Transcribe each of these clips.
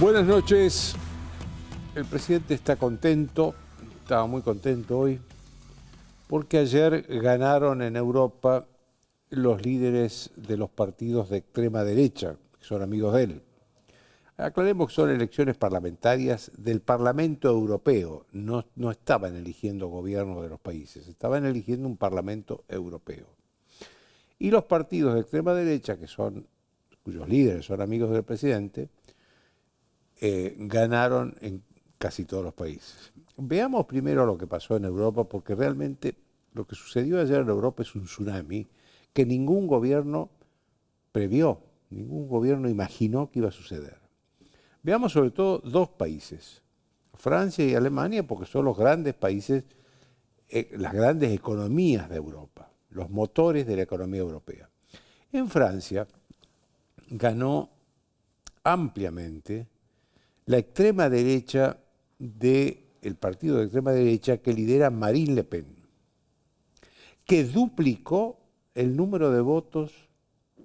Buenas noches. El presidente está contento, estaba muy contento hoy, porque ayer ganaron en Europa los líderes de los partidos de extrema derecha, que son amigos de él. Aclaremos que son elecciones parlamentarias del Parlamento Europeo, no estaban eligiendo gobiernos de los países, estaban eligiendo un Parlamento Europeo. Y los partidos de extrema derecha, cuyos líderes son amigos del presidente, ganaron en casi todos los países. Veamos primero lo que pasó en Europa, porque realmente lo que sucedió ayer en Europa es un tsunami que ningún gobierno previó, ningún gobierno imaginó que iba a suceder. Veamos sobre todo dos países, Francia y Alemania, porque son los grandes países, las grandes economías de Europa, los motores de la economía europea. En Francia ganó ampliamente la extrema derecha del partido de extrema derecha que lidera Marine Le Pen, que duplicó el número de votos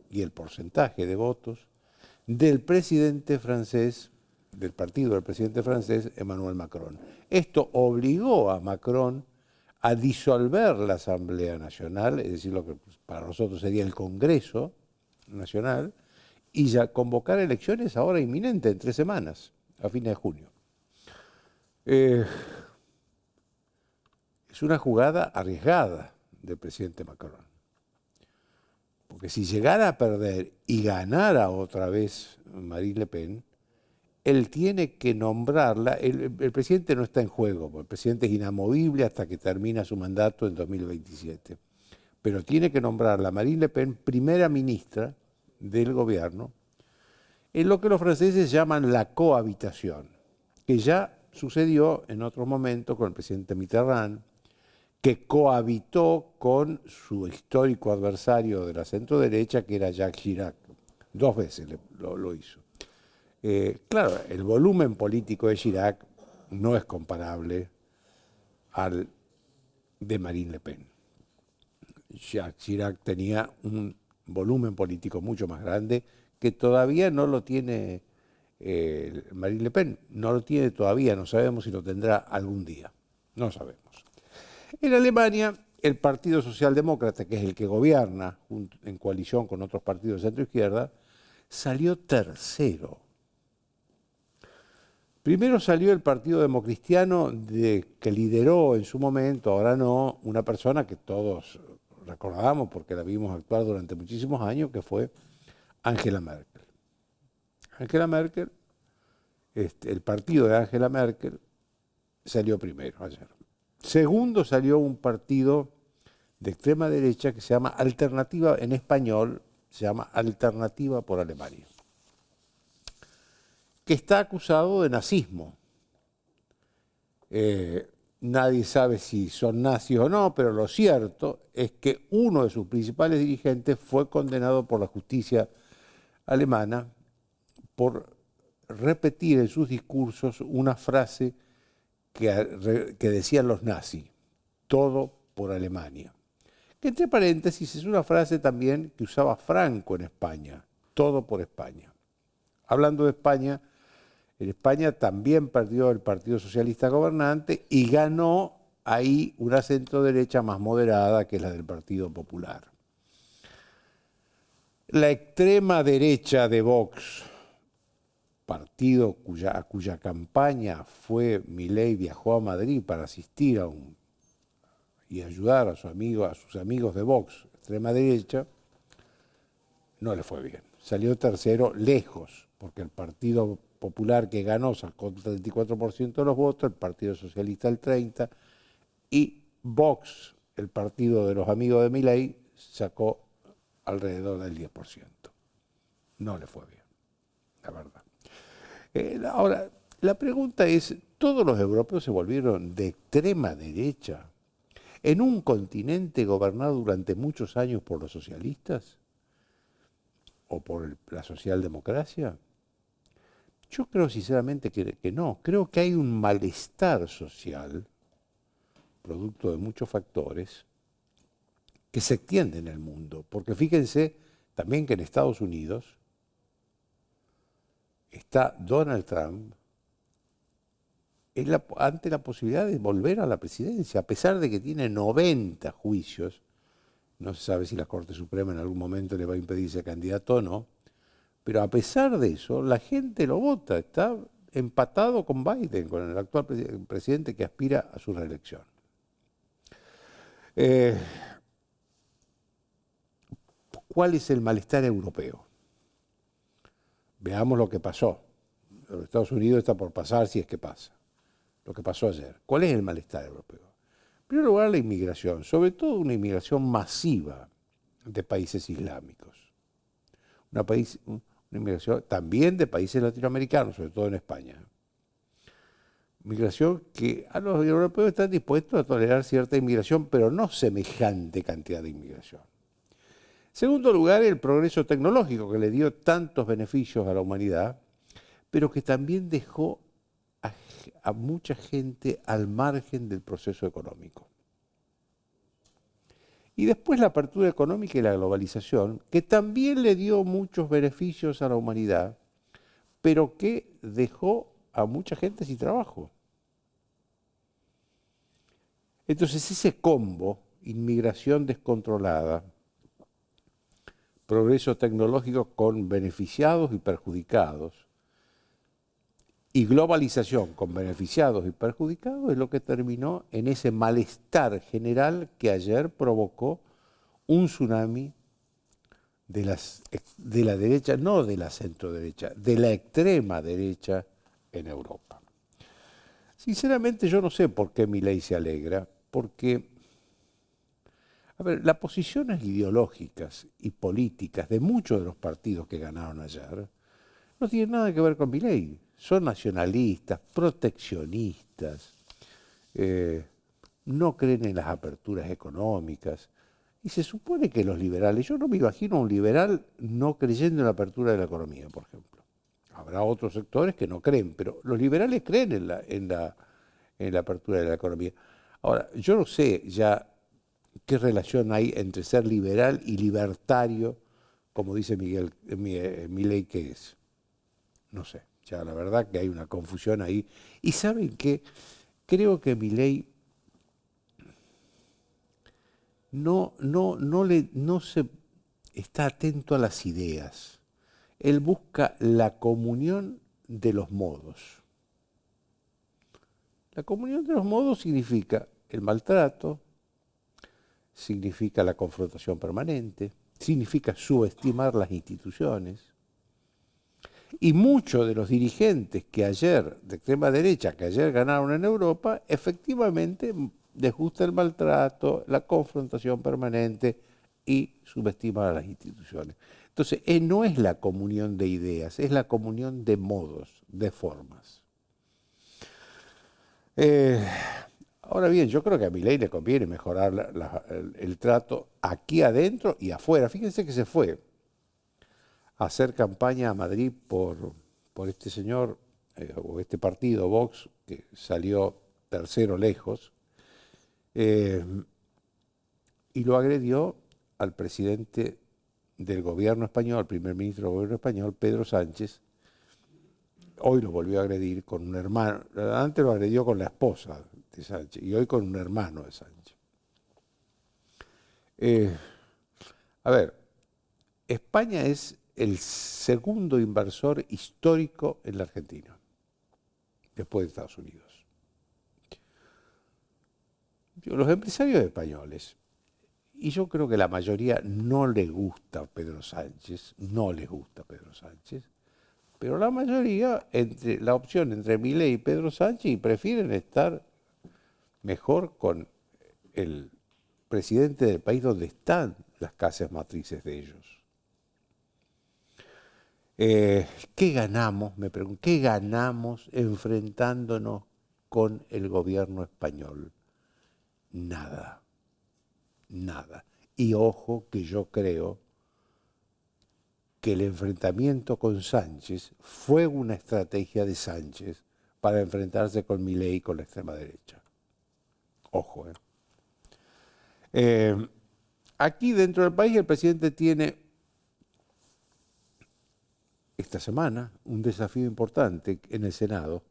y el porcentaje de votos del presidente francés, del partido del presidente francés, Emmanuel Macron. Esto obligó a Macron a disolver la Asamblea Nacional, es decir, lo que para nosotros sería el Congreso Nacional, y ya convocar elecciones ahora inminentes, en 3 semanas, a fines de junio. Es una jugada arriesgada del presidente Macron. Porque si llegara a perder y ganara otra vez Marine Le Pen, él tiene que nombrarla. El presidente no está en juego, porque el presidente es inamovible hasta que termina su mandato en 2027. Pero tiene que nombrarla Marine Le Pen primera ministra del gobierno, en lo que los franceses llaman la cohabitación, que ya sucedió en otro momento con el presidente Mitterrand, que cohabitó con su histórico adversario de la centroderecha, que era Jacques Chirac. 2 veces lo hizo. Claro, el volumen político de Chirac no es comparable al de Marine Le Pen. Jacques Chirac tenía un volumen político mucho más grande que todavía no lo tiene Marine Le Pen. No lo tiene todavía, no sabemos si lo tendrá algún día. No sabemos. En Alemania, el Partido Socialdemócrata, que es el que gobierna en coalición con otros partidos de centro-izquierda, salió tercero. Primero salió el Partido Democristiano, que lideró en su momento, ahora no, una persona que todos recordamos porque la vimos actuar durante muchísimos años, que fue Angela Merkel. Angela Merkel, el partido de Angela Merkel salió primero ayer. Segundo salió un partido de extrema derecha que se llama Alternativa, en español se llama Alternativa por Alemania, que está acusado de nazismo. Nadie sabe si son nazis o no, pero lo cierto es que uno de sus principales dirigentes fue condenado por la justicia alemana por repetir en sus discursos una frase que decían los nazis: todo por Alemania. Que entre paréntesis es una frase también que usaba Franco en España: todo por España. Hablando de España, en España también perdió el Partido Socialista gobernante y ganó ahí una centroderecha más moderada, que es la del Partido Popular. La extrema derecha de Vox, partido a cuya campaña Milei viajó a Madrid para asistir y ayudar a sus amigos de Vox, extrema derecha, no le fue bien. Salió tercero lejos, porque el Partido Popular que ganó sacó el 34% de los votos, el Partido Socialista el 30%, y Vox, el partido de los amigos de Milei, sacó alrededor del 10%. No le fue bien, la verdad. Ahora, la pregunta es, ¿todos los europeos se volvieron de extrema derecha en un continente gobernado durante muchos años por los socialistas o por la socialdemocracia? Yo creo sinceramente que no. Creo que hay un malestar social, producto de muchos factores, que se extiende en el mundo. Porque fíjense también que en Estados Unidos está Donald Trump ante la posibilidad de volver a la presidencia, a pesar de que tiene 90 juicios. No se sabe si la Corte Suprema en algún momento le va a impedir ser candidato o no, pero a pesar de eso, la gente lo vota, está empatado con Biden, con el actual presidente que aspira a su reelección. ¿Cuál es el malestar europeo? Veamos lo que pasó. Los Estados Unidos está por pasar si es que pasa. Lo que pasó ayer. ¿Cuál es el malestar europeo? En primer lugar, la inmigración, sobre todo una inmigración masiva de países islámicos. Una inmigración también de países latinoamericanos, sobre todo en España. Migración que a los europeos están dispuestos a tolerar cierta inmigración, pero no semejante cantidad de inmigración. En segundo lugar, el progreso tecnológico que le dio tantos beneficios a la humanidad, pero que también dejó a mucha gente al margen del proceso económico. Y después la apertura económica y la globalización, que también le dio muchos beneficios a la humanidad, pero que dejó a mucha gente sin trabajo. Entonces ese combo, inmigración descontrolada, progreso tecnológico con beneficiados y perjudicados, y globalización con beneficiados y perjudicados, es lo que terminó en ese malestar general que ayer provocó un tsunami de la derecha, no de la centroderecha, de la extrema derecha en Europa. Sinceramente yo no sé por qué Milei se alegra, porque, a ver, las posiciones ideológicas y políticas de muchos de los partidos que ganaron ayer no tienen nada que ver con Milei. Son nacionalistas, proteccionistas, no creen en las aperturas económicas. Y se supone que los liberales, yo no me imagino a un liberal no creyendo en la apertura de la economía, por ejemplo. Habrá otros sectores que no creen, pero los liberales creen en la apertura de la economía. Ahora, yo no sé ya qué relación hay entre ser liberal y libertario, como dice Milei que es. No sé, ya la verdad que hay una confusión ahí. Y ¿saben qué? Creo que Milei no se está atento a las ideas. Él busca la comunión de los modos. La comunión de los modos significa el maltrato, significa la confrontación permanente, significa subestimar las instituciones. Y muchos de los dirigentes que ayer, de extrema derecha, que ayer ganaron en Europa, efectivamente les gusta el maltrato, la confrontación permanente y subestimar a las instituciones. Entonces, no es la comunión de ideas, es la comunión de modos, de formas. Ahora bien, yo creo que a Milei le conviene mejorar el trato aquí adentro y afuera. Fíjense que se fue a hacer campaña a Madrid por este señor, o este partido, Vox, que salió tercero lejos, y lo agredió al presidente del gobierno español, al primer ministro del gobierno español, Pedro Sánchez. Hoy lo volvió a agredir con un hermano, antes lo agredió con la esposa de Sánchez y hoy con un hermano de Sánchez. A ver, España es el segundo inversor histórico en la Argentina, después de Estados Unidos. Los empresarios españoles, y yo creo que la mayoría no les gusta Pedro Sánchez, pero la mayoría, la opción entre Milei y Pedro Sánchez, prefieren estar mejor con el presidente del país donde están las casas matrices de ellos. ¿Qué ganamos? Me pregunto, ¿qué ganamos enfrentándonos con el gobierno español? Nada. Y ojo que yo creo que el enfrentamiento con Sánchez fue una estrategia de Sánchez para enfrentarse con Milei y con la extrema derecha. Ojo. Aquí dentro del país el presidente esta semana un desafío importante en el Senado,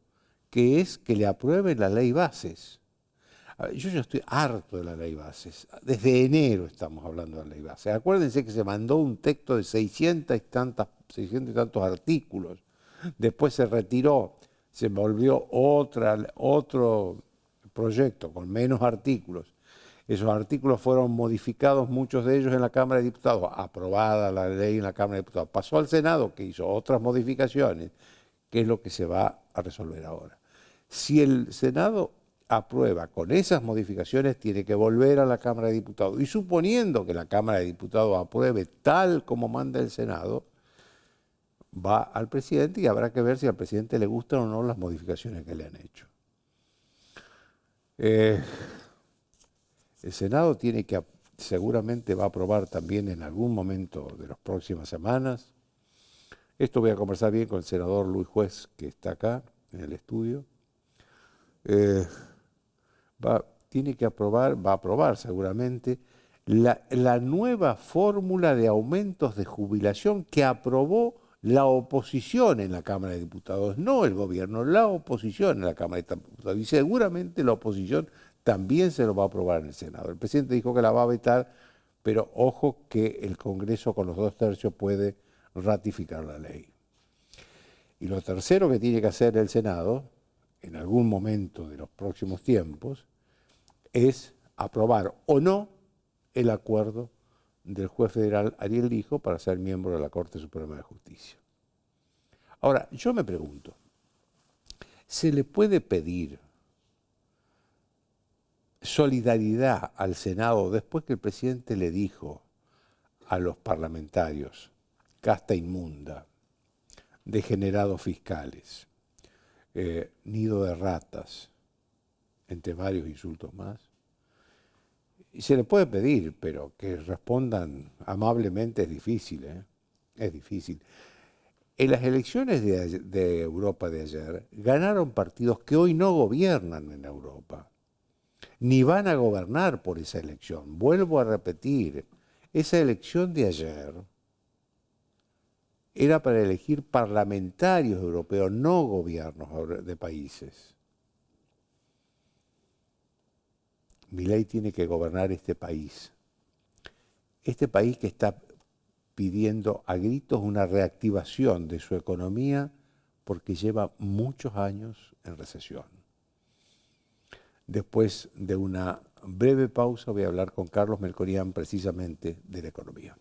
que es que le aprueben la ley bases. A ver, yo ya estoy harto de la ley bases. Desde enero estamos hablando de la ley bases. Acuérdense que se mandó un texto de 600 y tantos artículos. Después se retiró, se volvió otro proyecto con menos artículos. Esos artículos fueron modificados, muchos de ellos en la Cámara de Diputados, aprobada la ley en la Cámara de Diputados. Pasó al Senado, que hizo otras modificaciones, que es lo que se va a resolver ahora. Si el Senado aprueba con esas modificaciones, tiene que volver a la Cámara de Diputados. Y suponiendo que la Cámara de Diputados apruebe tal como manda el Senado, va al presidente y habrá que ver si al presidente le gustan o no las modificaciones que le han hecho. El Senado seguramente va a aprobar también en algún momento de las próximas semanas. Esto voy a conversar bien con el senador Luis Juez, que está acá en el estudio. Tiene que aprobar, va a aprobar seguramente, la nueva fórmula de aumentos de jubilación que aprobó la oposición en la Cámara de Diputados, no el gobierno, la oposición en la Cámara de Diputados. Y seguramente la oposición también se lo va a aprobar en el Senado. El presidente dijo que la va a vetar, pero ojo que el Congreso con los 2/3 puede ratificar la ley. Y lo tercero que tiene que hacer el Senado, en algún momento de los próximos tiempos, es aprobar o no el acuerdo del juez federal Ariel Lijo para ser miembro de la Corte Suprema de Justicia. Ahora, yo me pregunto, ¿se le puede pedir solidaridad al Senado después que el presidente le dijo a los parlamentarios, casta inmunda, degenerados fiscales, nido de ratas, entre varios insultos más? Y se le puede pedir, pero que respondan amablemente es difícil, ¿eh? Es difícil. En las elecciones de Europa de ayer, ganaron partidos que hoy no gobiernan en Europa, ni van a gobernar por esa elección. Vuelvo a repetir, esa elección de ayer era para elegir parlamentarios europeos, no gobiernos de países. Milei tiene que gobernar este país que está pidiendo a gritos una reactivación de su economía porque lleva muchos años en recesión. Después de una breve pausa voy a hablar con Carlos Melconian precisamente de la economía.